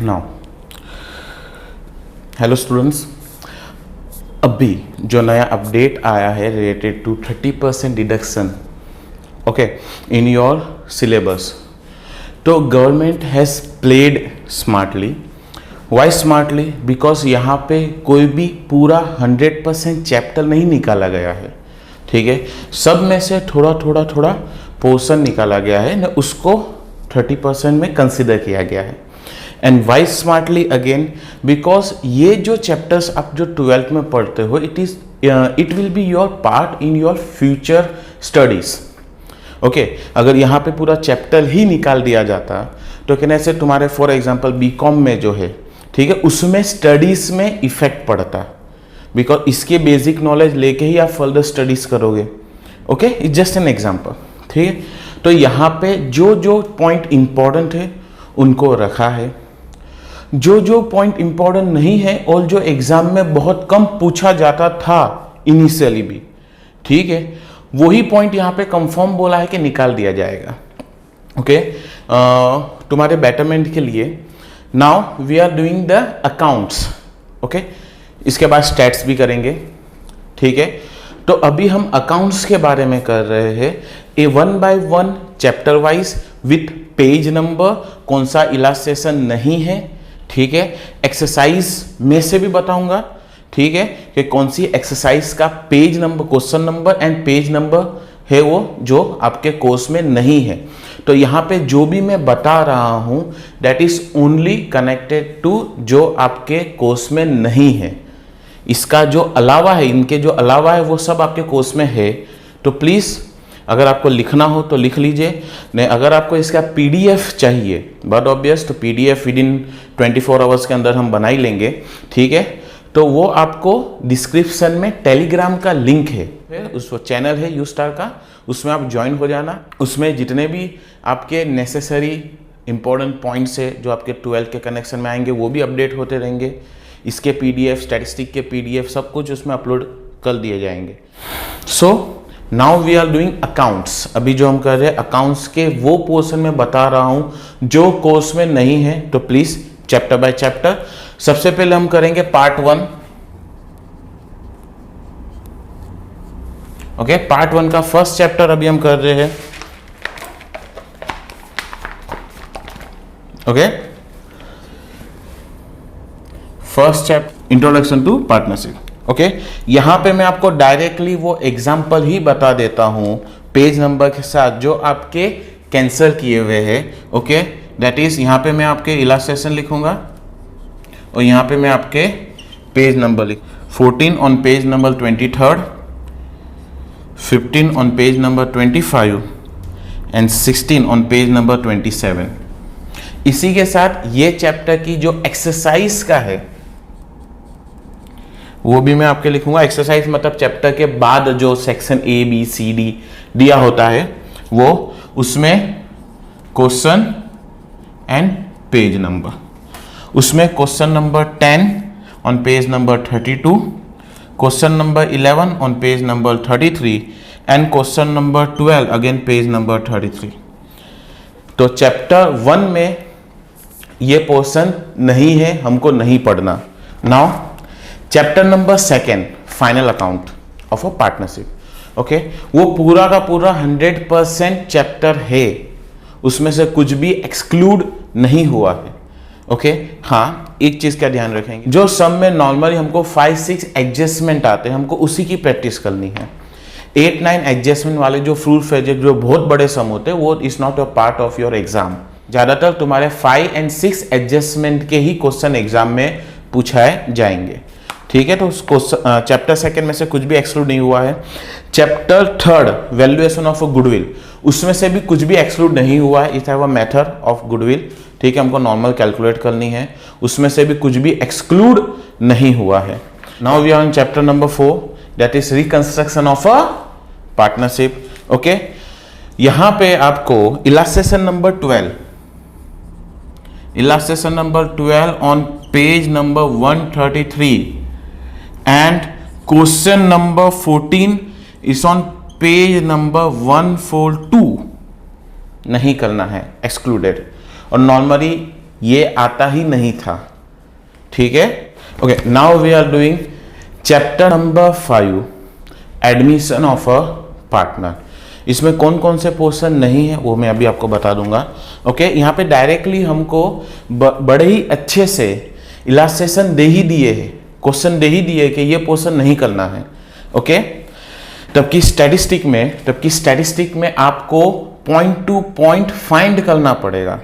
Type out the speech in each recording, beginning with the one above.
Now hello students, अभी जो नया अपडेट आया है related to 30% deduction okay in your syllabus, तो government has played smartly. Why smartly? Because यहाँ पे कोई भी पूरा 100% चैप्टर नहीं निकाला गया है. ठीक है, सब में से थोड़ा थोड़ा पोर्शन निकाला गया है, न उसको 30% में कंसिडर किया गया है. And why smartly again? Because ये जो चैप्टर्स आप जो 12th में पढ़ते हो, it will be your part in your future studies. Okay, अगर यहाँ पे पूरा चैप्टर ही निकाल दिया जाता तो कहने से तुम्हारे फॉर एग्जांपल बीकॉम में जो है, ठीक है, उसमें स्टडीज में इफेक्ट पड़ता, बिकॉज इसके बेसिक नॉलेज लेके ही आप फर्दर स्टडीज करोगे. Okay, it's just an example. ठीक है, तो यहाँ पे जो जो पॉइंट इंपॉर्टेंट है उनको रखा है, जो जो पॉइंट इंपॉर्टेंट नहीं है और जो एग्जाम में बहुत कम पूछा जाता था इनिशियली भी, ठीक है, वही पॉइंट यहाँ पे कंफर्म बोला है कि निकाल दिया जाएगा. ओके, तुम्हारे बेटरमेंट के लिए. Now we are doing the accounts. Okay, इसके बाद स्टैट्स भी करेंगे. ठीक है, तो अभी हम अकाउंट्स के बारे में कर रहे हैं, ए 1 by 1 chapter wise with page number, कौन सा इलास्ट्रेशन नहीं है. ठीक है, एक्सरसाइज में से भी बताऊंगा, ठीक है, कि कौन सी एक्सरसाइज का page number, question number and page number है वो जो आपके कोर्स में नहीं है. तो यहाँ पे जो भी मैं बता रहा हूँ that is only connected to जो आपके कोर्स में नहीं है. इसका जो अलावा है, इनके जो अलावा है वो सब आपके कोर्स में है. तो प्लीज़ अगर आपको लिखना हो तो लिख लीजिए, नहीं अगर आपको इसका पीडीएफ चाहिए, बट ऑब्वियस, तो पीडीएफ विद इन 24 आवर्स के अंदर हम बना ही लेंगे. ठीक है, तो वो आपको डिस्क्रिप्शन में टेलीग्राम का लिंक है, उस चैनल है यू स्टार का, उसमें आप ज्वाइन हो जाना. उसमें जितने भी आपके नेसेसरी इंपॉर्टेंट पॉइंट्स है जो आपके 12th के कनेक्शन में आएंगे वो भी अपडेट होते रहेंगे. इसके पीडीएफ, स्टैटिस्टिक के पीडीएफ, सब कुछ उसमें अपलोड कर दिए जाएंगे. So now we are doing accounts. अभी जो हम कर रहे हैं अकाउंट्स के वो पोर्शन में बता रहा हूं जो कोर्स में नहीं है, तो प्लीज चैप्टर बाय चैप्टर. सबसे पहले हम करेंगे पार्ट 1. ओके, पार्ट 1 का फर्स्ट चैप्टर अभी हम कर रहे हैं. Okay, first chapter introduction to partnership. Okay, यहां पे मैं आपको डायरेक्टली वो एग्जांपल ही बता देता हूं पेज नंबर के साथ जो आपके कैंसिल किए हुए हैं. ओके, दैट इज यहां पे मैं आपके इलास्ट्रेशन लिखूंगा और यहां पे मैं आपके पेज नंबर लिख 14 on page number 23, 15 on page number 25 and 16 on page number 27. इसी के साथ ये चैप्टर की जो एक्सरसाइज का है वो भी मैं आपके लिखूंगा. एक्सरसाइज मतलब चैप्टर के बाद जो section A B C D दिया होता है वो, उसमें क्वेश्चन एंड पेज नंबर. उसमें question number 10 on page number 32, question number 11 on page number 33 and question number 12 again page number 33. तो चैप्टर 1 में ये पोर्शन नहीं है, हमको नहीं पढ़ना. Now chapter number 2, final account of a partnership. Okay, वो पूरा का पूरा 100% चैप्टर है, उसमें से कुछ भी एक्सक्लूड नहीं हुआ है. ओके, हाँ, एक चीज का ध्यान रखेंगे, जो सम में नॉर्मली हमको 5-6 एडजस्टमेंट आते हैं, हमको उसी की प्रैक्टिस करनी है. 8-9 एडजस्टमेंट वाले जो फुल फ्लेजेड जो बहुत बड़े सम होते हैं वो is not a part of your exam. ज्यादातर तुम्हारे 5 और 6 एडजस्टमेंट के ही क्वेश्चन एग्जाम में पूछाए जाएंगे. ठीक है, तो उसको चैप्टर 2 में से कुछ भी एक्सक्लूड नहीं हुआ है. चैप्टर 3 वैल्यूएशन ऑफ गुडविल, उसमें से भी कुछ भी एक्सक्लूड नहीं हुआ है. It have a method of goodwill. ठीक है, हमको नॉर्मल कैलकुलेट करनी है, उसमें से भी कुछ भी एक्सक्लूड नहीं हुआ है. Now we are in chapter number 4, that is reconstruction of a partnership. Okay, यहां पे आपको illustration number 12 on page number 133 and question number 14 is on page number 142 नहीं करना है, एक्सक्लूडेड. और नॉर्मली ये आता ही नहीं था, ठीक है। Okay, now we are doing chapter number 5, admission of a partner. इसमें कौन कौन से पोर्शन नहीं है वो मैं अभी आपको बता दूंगा। ओके, यहाँ पे डायरेक्टली हमको बड़े ही अच्छे से इलास्ट्रेशन दे ही दिए है, क्वेश्चन दे ही दिए कि ये पोर्शन नहीं करना है। ओके, तबकि स्टैटिस्टिक में आपको पॉइंट टू पॉइंट फाइंड करना पड़ेगा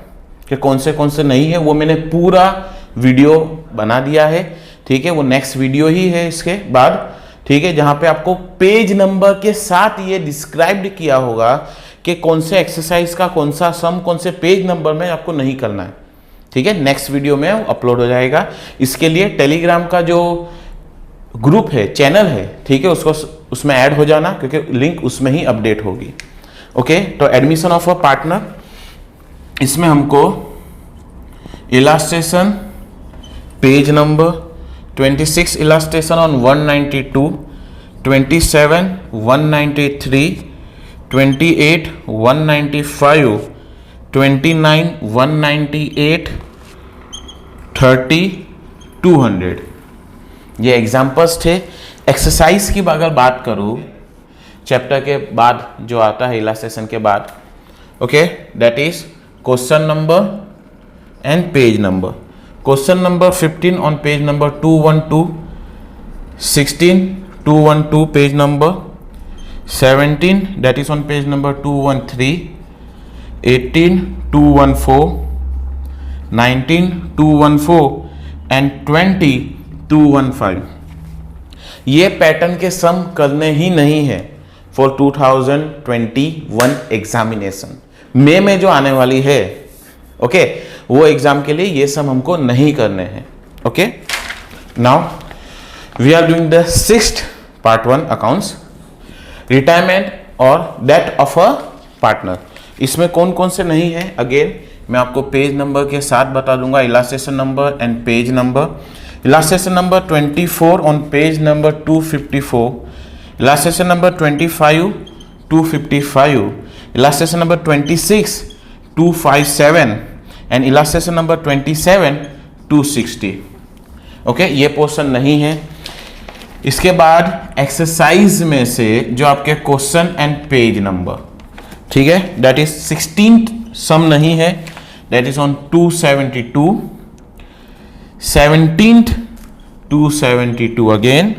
कि कौन से नहीं है। वो मैंने पूरा वीडियो बना दिया है, ठीक है। वो नेक्स्ट वीडियो ही है इसके बाद, ठीक है, जहां पे आपको पेज नंबर के साथ ये डिस्क्राइब्ड किया होगा कि कौन से एक्सरसाइज का कौन सा सम कौन से पेज नंबर में आपको नहीं करना है, ठीक है। नेक्स्ट वीडियो में अपलोड हो जाएगा। इसके लिए टेलीग्राम का जो ग्रुप है, चैनल है, ठीक है, उसको उसमें ऐड हो जाना, क्योंकि लिंक उसमें ही अपडेट होगी। ओके, तो एडमिशन ऑफ अ पार्टनर, इसमें हमको illustration page number 26 illustration on 192, 27 193, 28 195, 29 198, 30 200, ये एग्जाम्पल्स थे। एक्सरसाइज की अगर बात करूं चैप्टर के बाद जो आता है इलास्ट्रेशन के बाद, okay, that is question number and page number. Question number 15 on page number 212, 16 212 page number, 17 that is on page number 213, 18 214, 19 214 and 20 215। ये पैटर्न के सम करने ही नहीं है फॉर 2021 एग्जामिनेशन में जो आने वाली है। ओके, वो एग्जाम के लिए ये सम हमको नहीं करने हैं। Okay, now we are doing the 6th part 1 accounts, retirement और डेथ ऑफ अ पार्टनर। इसमें कौन कौन से नहीं है, अगेन मैं आपको पेज नंबर के साथ बता दूंगा, illustration number and page number. Illustration number 24 on page number 254, illustration number 25 255, illustration number 26 257 and illustration number 27 260। Okay, ये पोर्शन नहीं है। इसके बाद एक्सरसाइज में से जो आपके क्वेश्चन एंड पेज नंबर, ठीक है, दैट इज 16th सम नहीं है, that is on 272, 17th 272 again,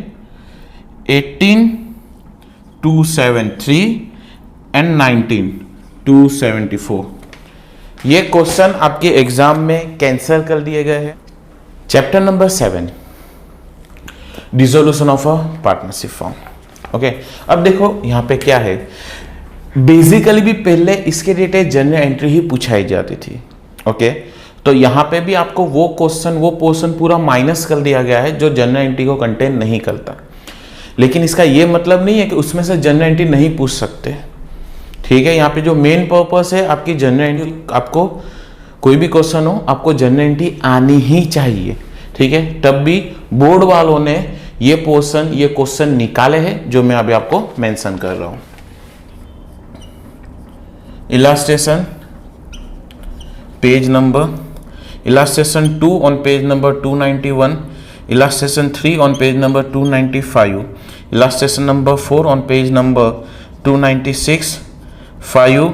18 273 and 19 274। ये क्वेश्चन आपके एग्जाम में कैंसिल कर दिए गए हैं। Chapter number 7, dissolution of a partnership form. Okay, अब देखो यहां पे क्या है, बेसिकली भी पहले इसके रिलेटेड जनरल एंट्री ही पूछाई जाती थी। ओके, तो यहां पे भी आपको वो क्वेश्चन वो पोर्शन पूरा माइनस कर दिया गया है जो जनरल एंट्री को कंटेन नहीं करता। लेकिन इसका ये मतलब नहीं है कि उसमें से जनरल एंट्री नहीं पूछ सकते, ठीक है। यहाँ पे जो मेन पर्पस है आपकी जनरल एंट्री, आपको कोई भी क्वेश्चन हो आपको जनरल एंट्री आनी ही चाहिए, ठीक है। तब भी बोर्ड वालों ने ये क्वेश्चन निकाले हैं जो मैं अभी आपको मेंशन कर रहा हूं। Illustration page number, illustration 2 on page number 291, illustration 3 on page number 295, illustration number 4 on page number 296, 5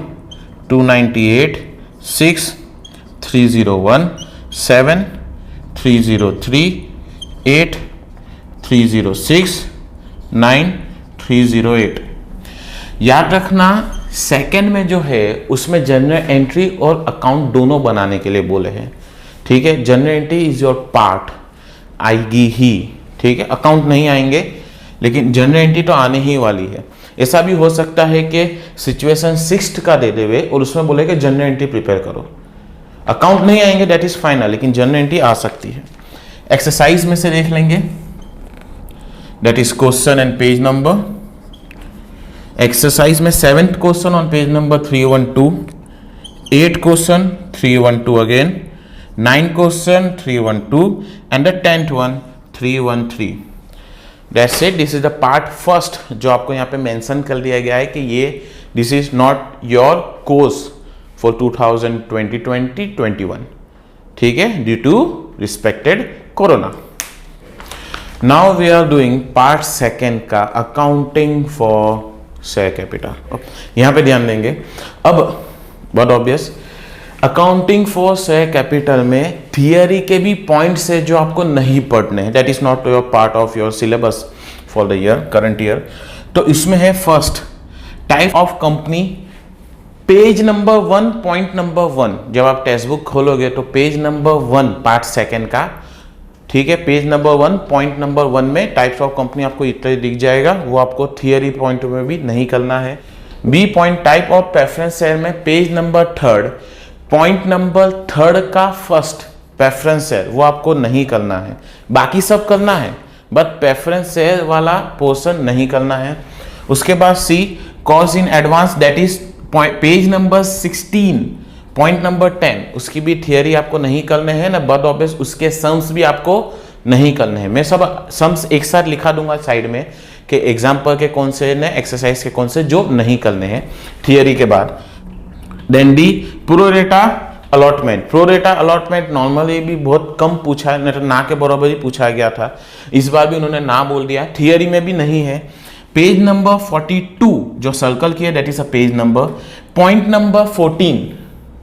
298, 6 301, 7 303, 8 306, 9 308। याद रखना सेकंड में जो है उसमें जनरल एंट्री और अकाउंट दोनों बनाने के लिए बोले हैं, ठीक है। General entry is your part, आएगी ही, ठीक है। अकाउंट नहीं आएंगे लेकिन जनरल एंट्री तो आने ही वाली है। ऐसा भी हो सकता है कि सिचुएशन 6th का दे देवे और उसमें बोले कि जनरल एंट्री प्रिपेयर करो, अकाउंट नहीं आएंगे, दैट इज फाइनल, लेकिन जनरल एंट्री आ सकती है। एक्सरसाइज में से देख लेंगे, that is question and page number. Exercise में 7th question on page number 312, 8 question 312 again, 9 question 312 and the 10th one 313। That's it, this is the part first जो आपको यहाँ पे मेंशन कर दिया गया है कि ये this is not your course for 2020-21, ठीक है, due to respected corona. Now we are doing part second का अकाउंटिंग फॉर शेयर कैपिटल। यहां पे ध्यान देंगे। अब बहुत obvious, accounting for share capital में थियरी के भी पॉइंट्स है जो आपको नहीं पढ़ने हैं, that is not your part of your syllabus for the year, current year. तो इसमें है first type of company, page number 1 point number 1। जब आप टेक्स्ट बुक खोलोगे तो पेज नंबर 1 पार्ट सेकेंड का, ठीक है, पेज नंबर 1 पॉइंट नंबर 1 में टाइप्स ऑफ कंपनी आपको इतना दिख जाएगा, वो आपको थियरी पॉइंट में भी नहीं करना है। B point type of preference share में पेज नंबर 3 पॉइंट नंबर 3 का फर्स्ट प्रेफरेंस शेयर, वो आपको नहीं करना है, बाकी सब करना है, बट प्रेफरेंस शेयर वाला पोर्शन नहीं करना है। उसके बाद c cost in advance, that is page number 16 point number 10, उसकी भी थियरी आपको नहीं करने हैं ना, बट ऑब्वियस उसके सम्स भी आपको नहीं करने हैं। मैं सब सम्स एक साथ लिखा दूंगा साइड में कि एग्जाम्पल के कौन से ने, एक्सरसाइज के कौन से जो नहीं करने हैं थियरी के बाद। Then D pro rata allotment. Pro rata allotment normally भी बहुत कम पूछा है, नहीं तो ना के बराबर ही पूछा गया था, इस बार भी उन्होंने ना बोल दिया, थियरी में भी नहीं है। पेज नंबर 42 जो सर्कल किया that is a page number, point number 14,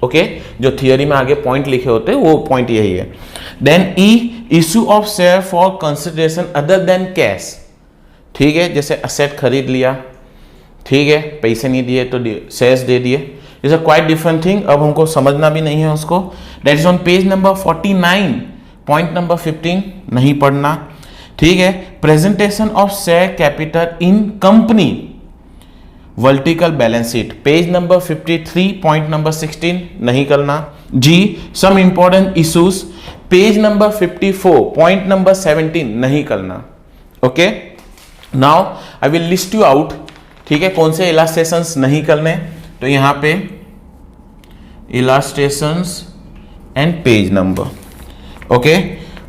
okay, जो थियरी में आगे पॉइंट लिखे होते हैं वो पॉइंट यही है। Then E issue of share for consideration other than cash, ठीक है, जैसे असेट खरीद लिया, ठीक है, पैसे नहीं दिए तो शेयर्स दे दिए, is a quite different thing, अब हमको समझना भी नहीं है उसको। That is on page number 49 point number 15, नहीं पढ़ना, ठीक है। Presentation of share capital in company vertical balance sheet, page number 53 point number 16, नहीं करना। G some important issues, page number 54 point number 17, नहीं करना, okay. Now I will list you out, ठीक है, कौन से इलास्ट्रेशंस नहीं करने। तो यहां पे illustrations and page number, okay.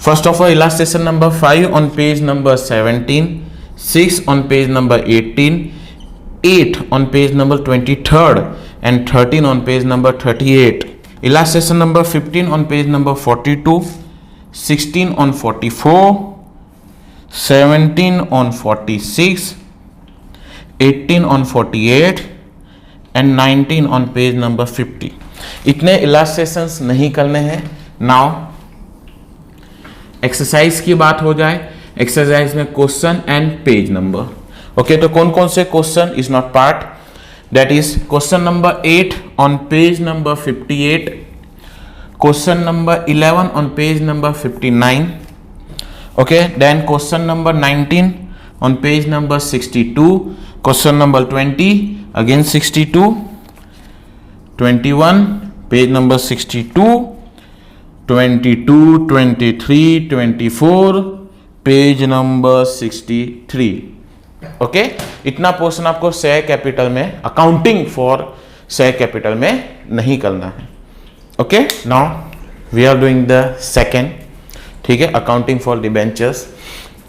First of all illustration number 5 on page number 17, 6 on page number 18, 8 on page number 23rd and 13 on page number 38. Illustration number 15 on page number 42, 16 on 44, 17 on 46, 18 on 48 and 19 on page number 50. इतने illustrations नहीं करने हैं। Now exercise की बात हो जाए, exercise में question and page number, okay. तो कौन कौन से question is not part, that is question number 8 on page number 58, question number 11 on page number 59, okay. Then question number 19 on page number 62, question number 20 again 62, 21 page number 62, 22, 23, 24 page number 63, okay. इतना portion आपको share capital में, accounting for share capital में नहीं करना है, okay. Now we are doing the second, ठीक है, accounting for debentures.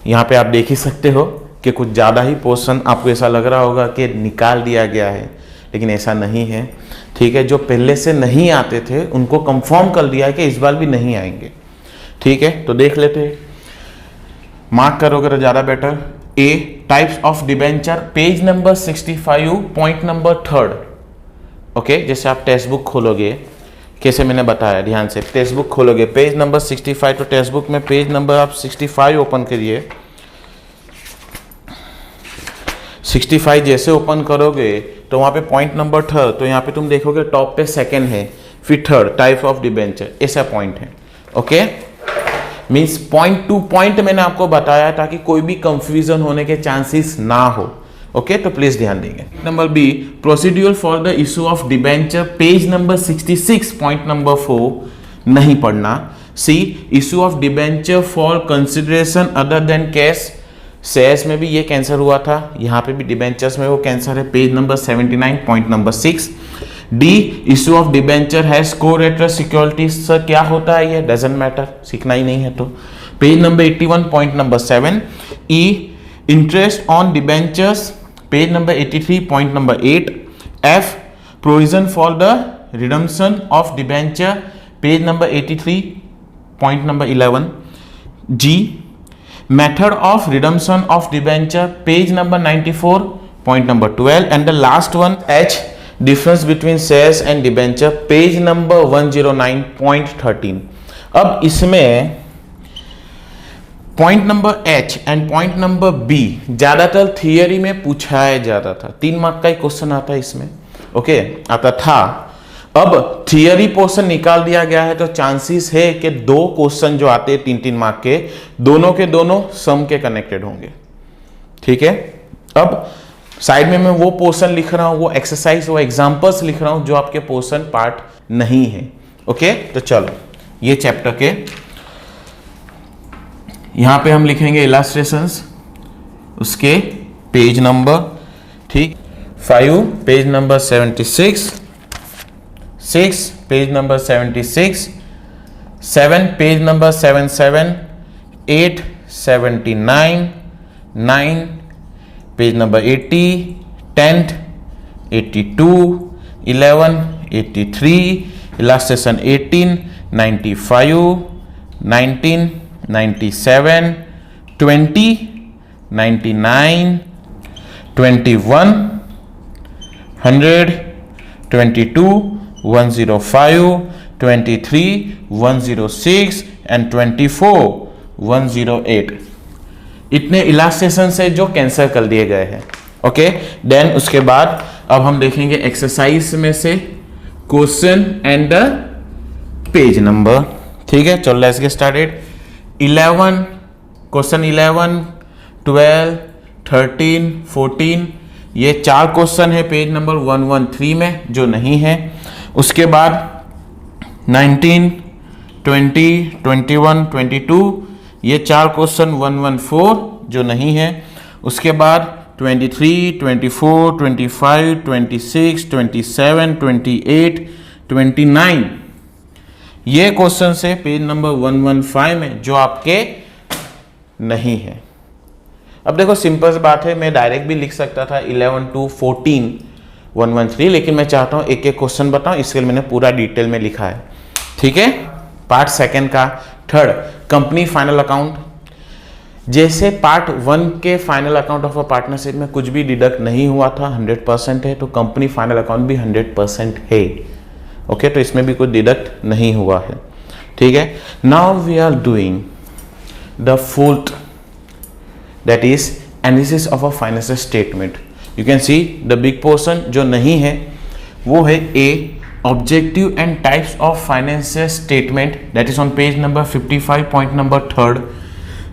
यहाँ पे आप देख ही सकते हो कि कुछ ज़्यादा ही पोर्शन आपको ऐसा लग रहा होगा कि निकाल दिया गया है, लेकिन ऐसा नहीं है, ठीक है। जो पहले से नहीं आते थे उनको कंफर्म कर दिया है कि इस बार भी नहीं आएंगे, ठीक है। तो देख लेते हैं, मार्क करोगे तो ज़्यादा better. A types of debenture, page number 65 point number 3, okay. जैसे आप टेक्स्ट बुक खोलोगे, कैसे मैंने बताया, ध्यान से टेक्स्ट बुक खोलोगे, पेज नंबर 65, तो टेक्स्ट बुक में पेज नंबर आप 65 ओपन करिए। 65 जैसे ओपन करोगे तो वहाँ पे पॉइंट नंबर 3, तो यहाँ पे तुम देखोगे टॉप पे सेकंड है, फिर थर्ड टाइप ऑफ डिबेंचर, ऐसा पॉइंट है, okay. Means point two point मैंने आपको बताया ताकि कोई भी कंफ्यूजन होने के चांसेस ना हो, ओके। तो प्लीज ध्यान देंगे। Number b procedure for the issue of debenture, page number 66 point number 4, नहीं पढ़ना। C issue of debenture for consideration other than cash, shares में भी ये कैंसर हुआ था, यहाँ पे भी डिबेंचर्स में वो कैंसर है, page number 79 point number 6। D issue of debenture has collateral securities, sir क्या होता है ये, डजंट मैटर, सीखना ही नहीं है तो, page number 81 point number 7। E interest on debentures, page number 83 point number 8। F provision for the redemption of debenture, page number 83 point number 11. G, method of redemption of debenture, page number 94, point number 12. And the last one, H, difference between shares and debenture, page number 109.13. अब इसमें point number H and point number B ज्यादातर theory में पूछाया जाता था, 3 mark का ही question आता है इसमें, ओके आता था। अब थियरी पोर्शन निकाल दिया गया है तो चांसेस है कि 2 क्वेश्चन जो आते हैं 3-3 मार्क के दोनों सम के कनेक्टेड होंगे, ठीक है। अब साइड में मैं वो पोर्शन लिख रहा हूं, वो एक्सरसाइज, वो एग्जांपल्स लिख रहा हूं जो आपके पोर्शन पार्ट नहीं है, ओके। तो चलो ये चैप्टर के यहां पे हम लिखेंगे इलस्ट्रेशंस, उसके पेज नंबर, ठीक, 5 page number 76, 6 page number 76, 7 page number 77, 8 79, 9 page number 80, 10 82, 11 83, illustration 18 95, 19 97, 20 99, 21 100, 22 105, 23 106 and 24 108। इतने इलास्ट्रेशन से जो कैंसिल कर दिए गए हैं, ओके। देन उसके बाद अब हम देखेंगे एक्सरसाइज में से question and the page number, ठीक है। चलो लेट्स गेट स्टार्टेड। 11 क्वेश्चन 11, 12, 13, 14 ये 4 क्वेश्चन है पेज नंबर 113 में जो नहीं है। उसके बाद 19, 20, 21, 22 ये 4 क्वेश्चन 114 जो नहीं है। उसके बाद 23, 24, 25, 26, 27, 28, 29 ये क्वेश्चन है पेज नंबर 115 में जो आपके नहीं है। अब देखो सिंपल सी बात है, मैं डायरेक्ट भी लिख सकता था 11 to 14 113, लेकिन मैं चाहता हूं एक एक क्वेश्चन बताऊं, इसके लिए मैंने पूरा डिटेल में लिखा है, ठीक है। पार्ट सेकंड का थर्ड कंपनी फाइनल अकाउंट, जैसे पार्ट 1 के final account of a partnership में कुछ भी डिडक्ट नहीं हुआ था, 100% है, तो कंपनी फाइनल अकाउंट भी 100% है, ओके। तो इसमें भी कुछ डिडक्ट नहीं हुआ है, ठीक है। Now we are doing the fourth, that is analysis of a financial statement. You can see the big portion जो नहीं है वो है a, objective and types of financial statement, that is on page number 55 point number 3rd।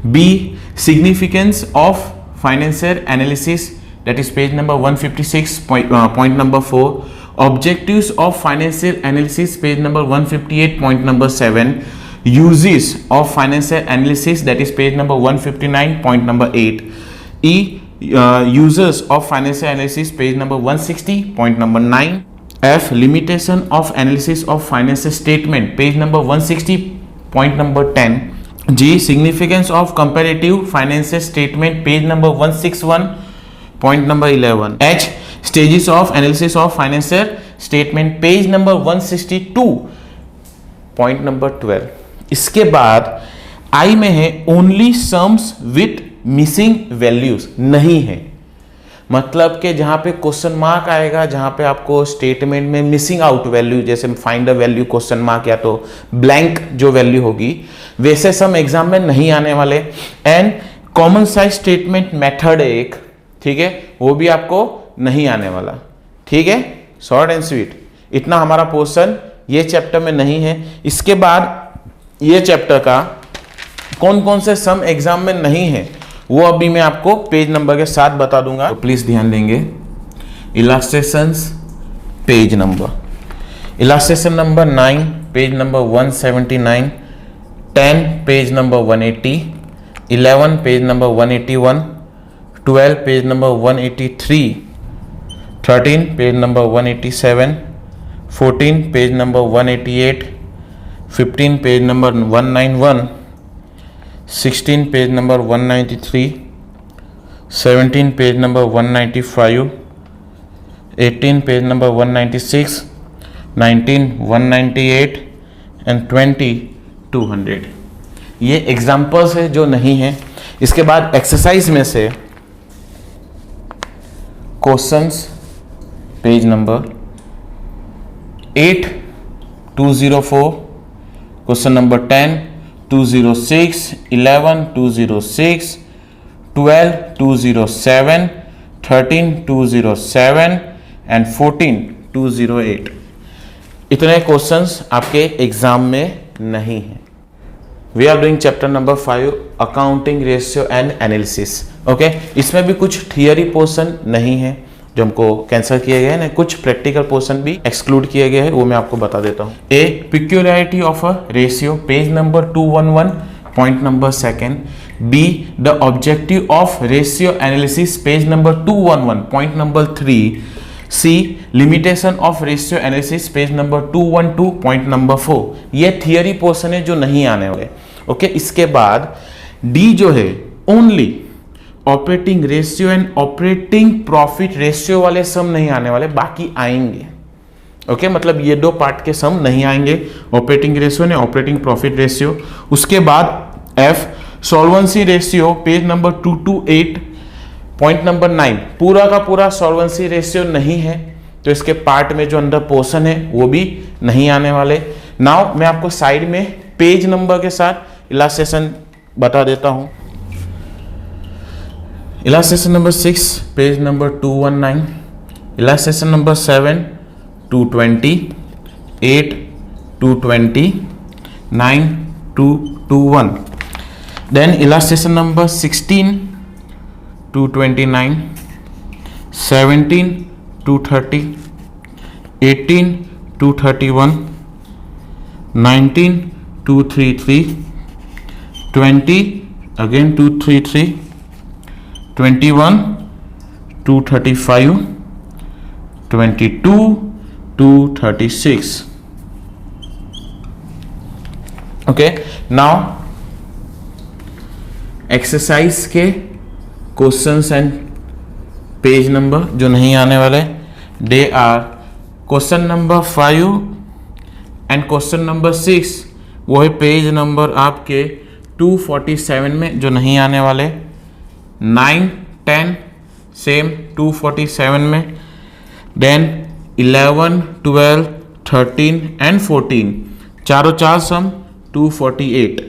B, significance of financial analysis, that is page number 156 point number 4। Objectives of financial analysis, page number 158, point number 7. Uses of financial analysis, that is page number 159, point number 8. E, users of financial analysis, page number 160, point number 9. F, limitation of analysis of financial statement, page number 160, point number 10. G, significance of comparative financial statement, page number 161, point number 11. H, stages of analysis of financial statement, page number 162 point number 12। इसके बाद आई में है only sums with missing values, नहीं है मतलब कि जहां पे क्वेश्चन मार्क आएगा, जहां पे आपको स्टेटमेंट में मिसिंग आउट वैल्यू, जैसे find the value question mark या तो ब्लैंक जो वैल्यू होगी, वैसे सम एग्जाम में नहीं आने वाले। And common size statement method एक, ठीक है, वो भी आपको नहीं आने वाला, ठीक है। शॉर्ट एंड स्वीट इतना हमारा पोर्शन ये चैप्टर में नहीं है। इसके बाद ये चैप्टर का कौन कौन से सम एग्जाम में नहीं है वो अभी मैं आपको पेज नंबर के साथ बता दूंगा, तो प्लीज ध्यान देंगे। Illustrations page number, illustration number 9 page number 179, 10 page number 180, 11 page number 181, 12 page number 183, 13 page number 187, 14 page number 188, 15 page number 191, 16 page number 193, 17 page number 195, 18 page number 196, 19 198 and 20 200। ये एग्जाम्पल्स है जो नहीं है। इसके बाद एक्सरसाइज में से questions page number 8 204, question number 10 206, 11 206, 12 207, 13 207 and 14 208। इतने क्वेश्चंस आपके एग्जाम में नहीं है। We are doing chapter number 5 accounting ratio and analysis. Okay, इसमें भी कुछ थियरी पोर्शन नहीं है जो हमको कैंसिल किए गए हैं, कुछ प्रैक्टिकल पोर्शन भी एक्सक्लूड किए गए हैं, वो मैं आपको बता देता हूँ। A peculiarity of a ratio, page number 211, point number 2। B the objective of ratio analysis, page number 211, point number 3। C limitation of ratio analysis, page number 212, point number 4। ये थियरी पोर्शन है जो नहीं आने वाले। ओके, इसके बाद D जो है only operating ratio and operating profit ratio वाले सम नहीं आने वाले, बाकी आएंगे। ओके, मतलब ये दो पार्ट के सम नहीं आएंगे, operating ratio and operating profit ratio. उसके बाद F solvency ratio, page number 228, point number 9। पूरा का पूरा सॉल्वेंसी रेशियो नहीं है, तो इसके पार्ट में जो अंदर पोर्शन है वो भी नहीं आने वाले। नाउ मैं आपको साइड में पेज नंबर के साथ इलास्ट्रेशन बता देता हूं। Illustration number 6, page number 219, illustration number 7 220, 8 220, 9 221, then illustration number 16 229, 17 230, 18 231, 19 233, 20 again 233, 21 235, 22 236। Okay, now exercise के क्वेश्चंस एंड पेज नंबर जो नहीं आने वाले, they are question number 5 and question number 6, वो है पेज नंबर आपके 247 में जो नहीं आने वाले। 9 10 सेम 247 में, देन 11 12 13 एंड 14, चारों चार सम 248।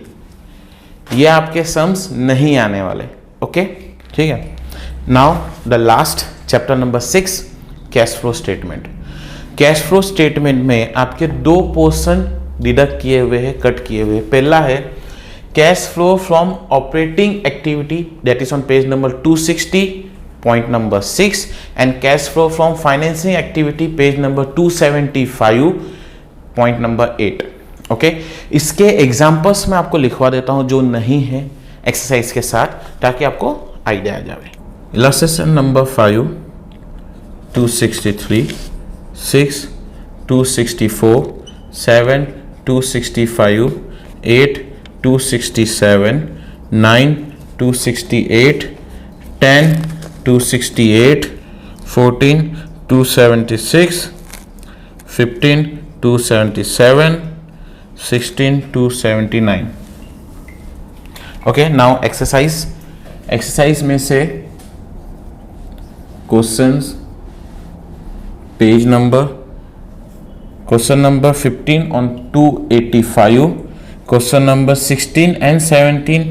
ये आपके सम्स नहीं आने वाले। ओके, ठीक है। Now the last chapter number 6, cash flow statement. Cash flow statement में आपके दो पोर्शन डिडक्ट किए हुए हैं, कट किए हुए। पहला है cash flow from operating activity, that is on page number 260, point number 6, and cash flow from financing activity, page number 275, point number 8। Okay, इसके एग्जाम्पल्स मैं आपको लिखवा देता हूं जो नहीं है एक्सरसाइज के साथ, ताकि आपको आइडिया आ जाए। Illustration number 5 263, 6 264, 7 265, 8 267, 9 268, 10 268, 14 276, 15 277, 16 279। Okay, now exercise में से questions page number, question number 15 on 285, question number 16 and 17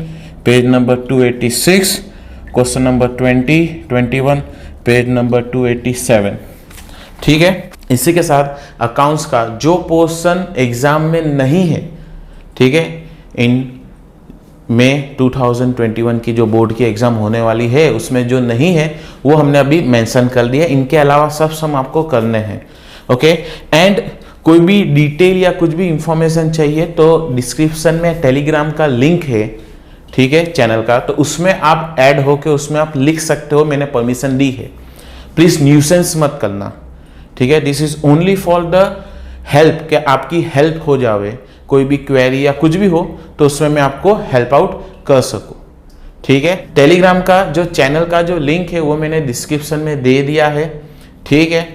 page number 286, question number 20 21 page number 287। ठीक है, इसी के साथ अकाउंट्स का जो पोर्शन एग्जाम में नहीं है, ठीक है, इन में 2021 की जो बोर्ड की एग्जाम होने वाली है उसमें जो नहीं है वो हमने अभी मेंशन कर दिया। इनके अलावा सब सम आपको करने हैं। ओके, एंड कोई भी डिटेल या कुछ भी इंफॉर्मेशन चाहिए तो डिस्क्रिप्शन में टेलीग्राम का लिंक है, ठीक है, चैनल का, तो उसमें आप ऐड होके उसमें आप लिख सकते हो, मैंने परमिशन दी है। प्लीज न्यूसेंस मत करना, ठीक है। This is only for the help, कि आपकी हेल्प हो जावे, कोई भी क्वेरी या कुछ भी हो तो उसमें मैं आपको हेल्प आउट कर सकूं, ठीक है। टेलीग्राम का जो चैनल का जो लिंक है वो मैंने डिस्क्रिप्शन में दे दिया है, ठीक है,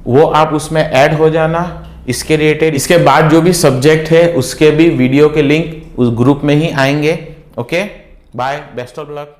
वो आप उसमें ऐड हो जाना इसके रिलेटेड। इसके बाद जो भी सब्जेक्ट है उसके भी वीडियो के लिंक उस ग्रुप में ही आएंगे। Okay, bye, best of luck.